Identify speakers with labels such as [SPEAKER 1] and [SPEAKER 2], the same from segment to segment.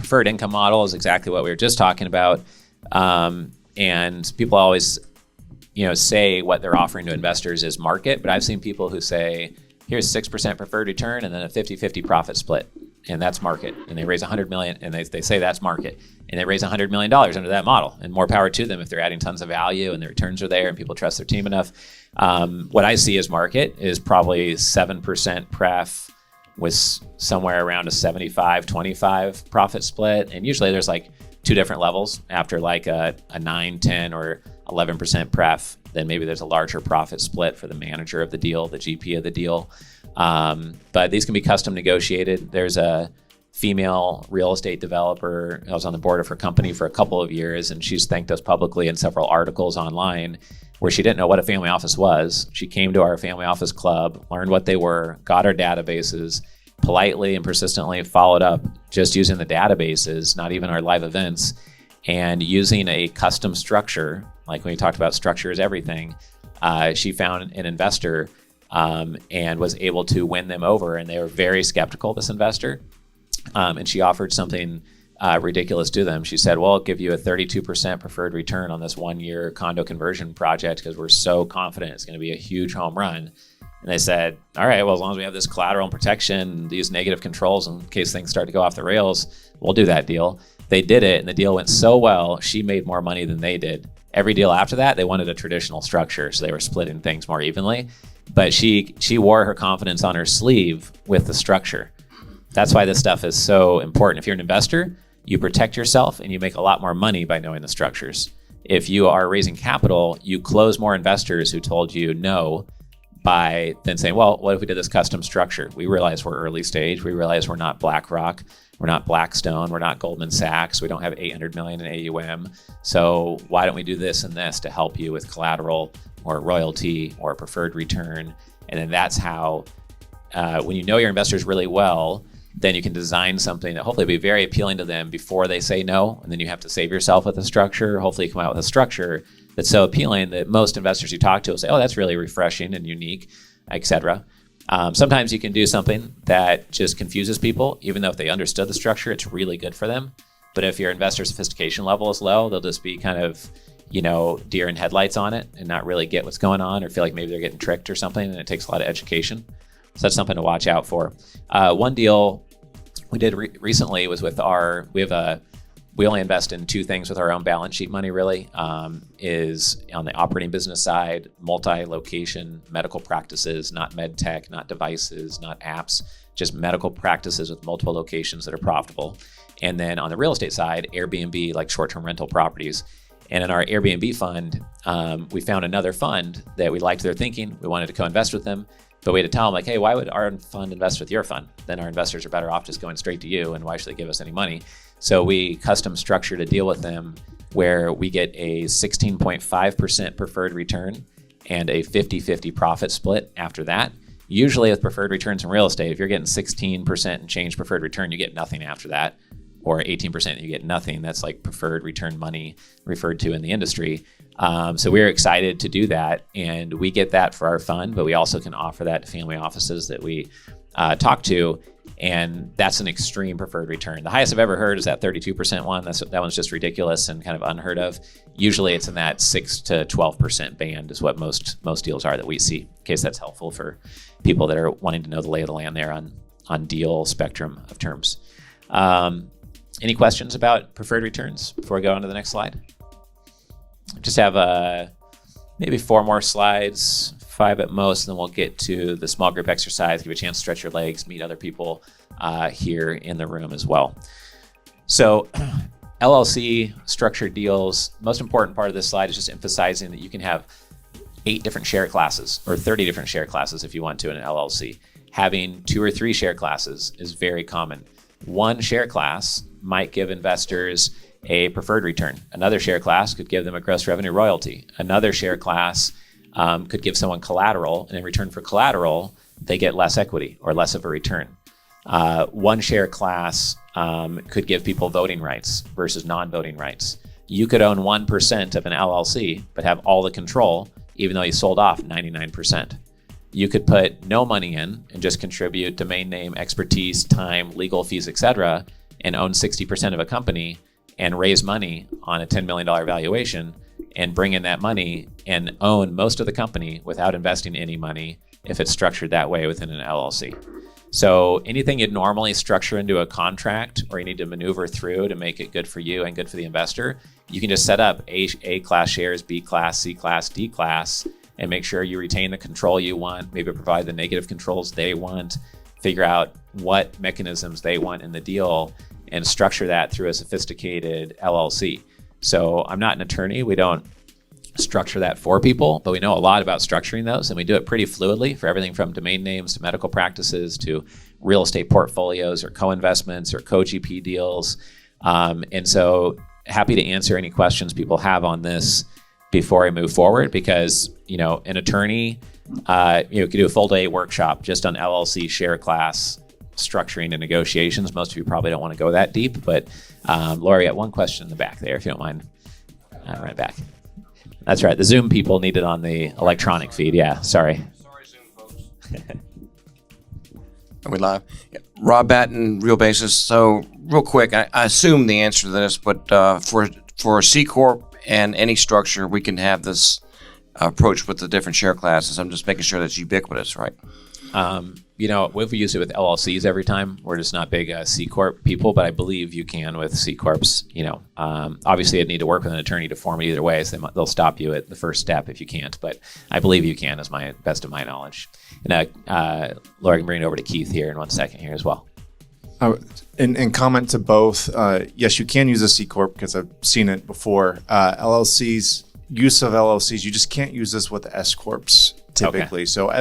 [SPEAKER 1] preferred income model is exactly what we were just talking about. And people always, say what they're offering to investors is market, but I've seen people who say, here's 6% preferred return and then a 50-50 profit split. And that's market. And they raise $100 million, and they say that's market. And they raise $100 million under that model. And more power to them if they're adding tons of value and the returns are there and people trust their team enough. What I see as market is probably 7% pref with somewhere around a 75-25 profit split. And usually there's like two different levels. After like a 9, 10, or 11% pref, then maybe there's a larger profit split for the manager of the deal, the GP of the deal. But these can be custom negotiated. There's a female real estate developer. I was on the board of her company for a couple of years, and she's thanked us publicly in several articles online where she didn't know what a family office was. She came to our family office club, learned what they were, got our databases, politely and persistently followed up just using the databases, not even our live events, and using a custom structure. Like when we talked about structure is everything, she found an investor and was able to win them over. And they were very skeptical, this investor. And she offered something ridiculous to them. She said, well, I'll give you a 32% preferred return on this 1-year condo conversion project because we're so confident it's going to be a huge home run. And they said, all right, well, as long as we have this collateral and protection, these negative controls in case things start to go off the rails, we'll do that deal. They did it, and the deal went so well, she made more money than they did. Every deal after that, they wanted a traditional structure, so they were splitting things more evenly. But she wore her confidence on her sleeve with the structure. That's why this stuff is so important. If you're an investor, you protect yourself, and you make a lot more money by knowing the structures. If you are raising capital, you close more investors who told you no by then saying, well, what if we did this custom structure? We realize we're early stage. We realize we're not BlackRock. We're not Blackstone. We're not Goldman Sachs. We don't have 800 million in AUM. So why don't we do this and this to help you with collateral or royalty or preferred return? And then that's how, when you know your investors really well, then you can design something that hopefully will be very appealing to them before they say no. And then you have to save yourself with a structure. Hopefully you come out with a structure that's so appealing that most investors you talk to will say, oh, that's really refreshing and unique, et cetera. Sometimes you can do something that just confuses people, even though if they understood the structure, it's really good for them. But if your investor sophistication level is low, they'll just be kind of, deer in headlights on it and not really get what's going on or feel like maybe they're getting tricked or something. And it takes a lot of education. So that's something to watch out for. One deal we did recently was with we only invest in two things with our own balance sheet money, really, is on the operating business side, multi-location medical practices, not med tech, not devices, not apps, just medical practices with multiple locations that are profitable. And then on the real estate side, Airbnb, like short-term rental properties. And in our Airbnb fund, we found another fund that we liked their thinking. We wanted to co-invest with them. But we had to tell them, like, hey, why would our fund invest with your fund? Then our investors are better off just going straight to you, and why should they give us any money? So we custom structured a deal with them where we get a 16.5% preferred return and a 50-50 profit split after that. Usually with preferred returns in real estate, if you're getting 16% and change preferred return, you get nothing after that. Or 18%, you get nothing. That's like preferred return money referred to in the industry. So we're excited to do that, and we get that for our fund, but we also can offer that to family offices that we talk to, and that's an extreme preferred return. The highest I've ever heard is that 32% one. That one's just ridiculous and kind of unheard of. Usually it's in that 6 to 12% band is what most deals are that we see, in case that's helpful for people that are wanting to know the lay of the land there on deal spectrum of terms. Any questions about preferred returns before we go on to the next slide? Just have maybe 4 more slides, 5 at most, and then we'll get to the small group exercise, give you a chance to stretch your legs, meet other people here in the room as well. So LLC structured deals, most important part of this slide is just emphasizing that you can have 8 different share classes or 30 different share classes if you want to in an LLC. Having 2 or 3 share classes is very common. One share class might give investors a preferred return. Another share class could give them a gross revenue royalty. Another share class could give someone collateral, and in return for collateral, they get less equity or less of a return. One share class could give people voting rights versus non-voting rights. You could own 1% of an LLC, but have all the control, even though you sold off 99%. You could put no money in and just contribute domain name, expertise, time, legal fees, etc., and own 60% of a company and raise money on a $10 million valuation and bring in that money and own most of the company without investing any money if it's structured that way within an LLC. So anything you'd normally structure into a contract or you need to maneuver through to make it good for you and good for the investor, you can just set up A class shares, B class, C class, D class, and make sure you retain the control you want, maybe provide the negative controls they want, figure out what mechanisms they want in the deal, and structure that through a sophisticated LLC. So I'm not an attorney. We don't structure that for people, but we know a lot about structuring those, and we do it pretty fluidly for everything from domain names to medical practices to real estate portfolios or co-investments or co-GP deals. And so happy to answer any questions people have on this before I move forward, because an attorney could do a full day workshop just on LLC share class structuring and negotiations. Most of you probably don't want to go that deep, but Laura, got one question in the back there, if you don't mind. Right back. That's right. The Zoom people need it on the electronic feed. Yeah, sorry.
[SPEAKER 2] Sorry, Zoom folks. Are we live? Yeah. Rob Batten, Real Basis. So real quick, I assume the answer to this, but for a C Corp and any structure, we can have this approach with the different share classes. I'm just making sure that's ubiquitous, right?
[SPEAKER 1] We've used it with LLCs every time. We're just not big C Corp people, but I believe you can with C Corps. Obviously I'd need to work with an attorney to form it either way, so they'll stop you at the first step if you can't, but I believe you can, as my best of my knowledge. And Laura can bring it over to Keith here in 1 second here as well.
[SPEAKER 3] And comment to both, yes, you can use a C Corp because I've seen it before. LLCs, use of LLCs, you just can't use this with S Corps typically. Okay. So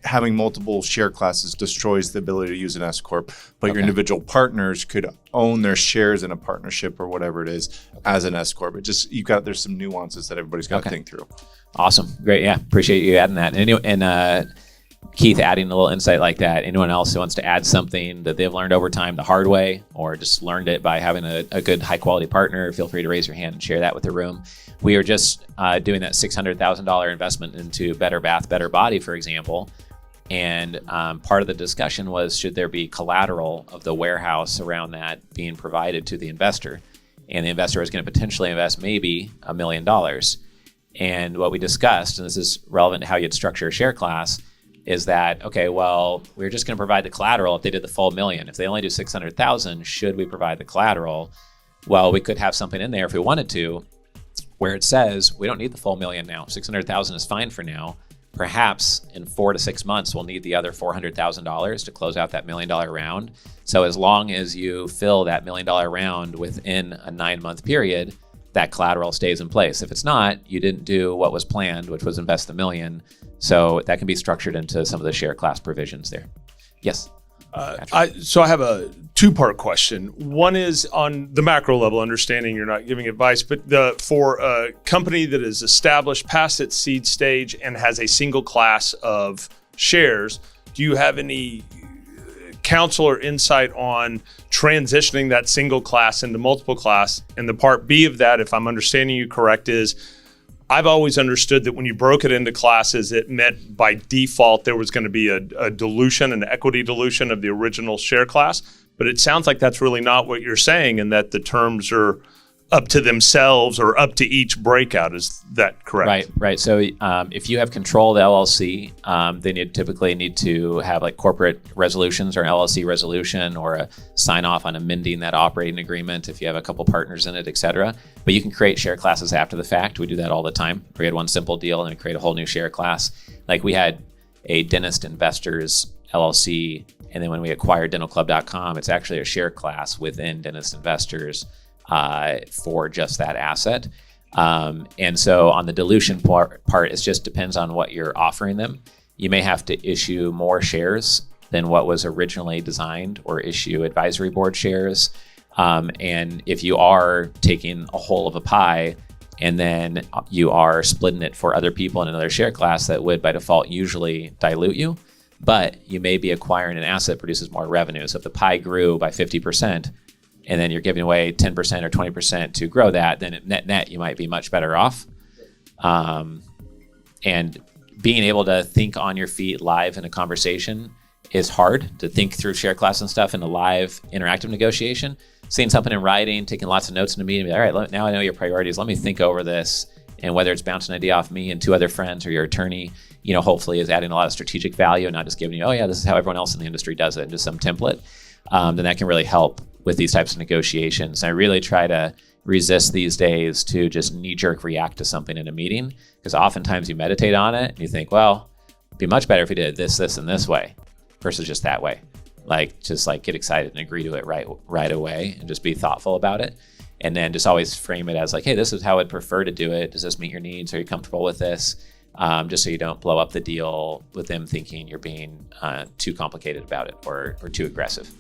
[SPEAKER 3] having multiple share classes destroys the ability to use an S Corp, but your individual partners could own their shares in a partnership or whatever it is as an S Corp. There's some nuances that everybody's got to think through.
[SPEAKER 1] Awesome. Great. Yeah. Appreciate you adding that. And Keith adding a little insight like that. Anyone else who wants to add something that they've learned over time the hard way, or just learned it by having a good high quality partner, feel free to raise your hand and share that with the room. We are just doing that $600,000 investment into Better Bath, Better Body, for example. And part of the discussion was, should there be collateral of the warehouse around that being provided to the investor? And the investor is going to potentially invest maybe $1 million. And what we discussed, and this is relevant to how you'd structure a share class, is that, okay, well, we're just going to provide the collateral if they did the full $1 million. If they only do $600,000, should we provide the collateral? Well, we could have something in there if we wanted to, where it says we don't need the full $1 million now. $600,000 is fine for now. Perhaps in 4 to 6 months, we'll need the other $400,000 to close out that $1 million round. So as long as you fill that $1 million round within a 9-month period, that collateral stays in place. If it's not, you didn't do what was planned, which was invest the $1 million. So that can be structured into some of the share class provisions there. Yes.
[SPEAKER 4] So I have a two-part question. One is on the macro level, understanding you're not giving advice, but for a company that is established past its seed stage and has a single class of shares, do you have any counsel or insight on transitioning that single class into multiple class? And the part B of that, if I'm understanding you correct, is I've always understood that when you broke it into classes, it meant by default there was going to be a dilution, an equity dilution of the original share class. But it sounds like that's really not what you're saying, and that the terms are up to themselves or up to each breakout. Is that correct?
[SPEAKER 1] Right. So if you have control of the LLC, then you typically need to have like corporate resolutions or an LLC resolution or a sign off on amending that operating agreement if you have a couple partners in it, et cetera. But you can create share classes after the fact. We do that all the time. We had one simple deal and create a whole new share class. Like we had a Dentist Investors LLC, and then when we acquired dentalclub.com, it's actually a share class within Dentist Investors for just that asset. And so on the dilution part, it just depends on what you're offering them. You may have to issue more shares than what was originally designed, or issue advisory board shares. And if you are taking a whole of a pie and then you are splitting it for other people in another share class, that would by default usually dilute you. But you may be acquiring an asset that produces more revenue. So if the pie grew by 50%, and then you're giving away 10% or 20% to grow that, then net you might be much better off. And being able to think on your feet live in a conversation is hard, to think through share class and stuff in a live interactive negotiation. seeing something in writing, taking lots of notes in a meeting, be, all right, now I know your priorities. Let me think over this. And whether it's bouncing an idea off me and 2 other friends or your attorney, hopefully is adding a lot of strategic value and not just giving you, oh yeah, this is how everyone else in the industry does it, and just some template, then that can really help with these types of negotiations. And I really try to resist these days to just knee-jerk react to something in a meeting, because oftentimes you meditate on it and you think, well, it'd be much better if we did this, and this way versus just that way. Just get excited and agree to it right away and just be thoughtful about it. And then just always frame it as like, hey, this is how I'd prefer to do it. Does this meet your needs? Are you comfortable with this? Just so you don't blow up the deal with them thinking you're being too complicated about it or too aggressive.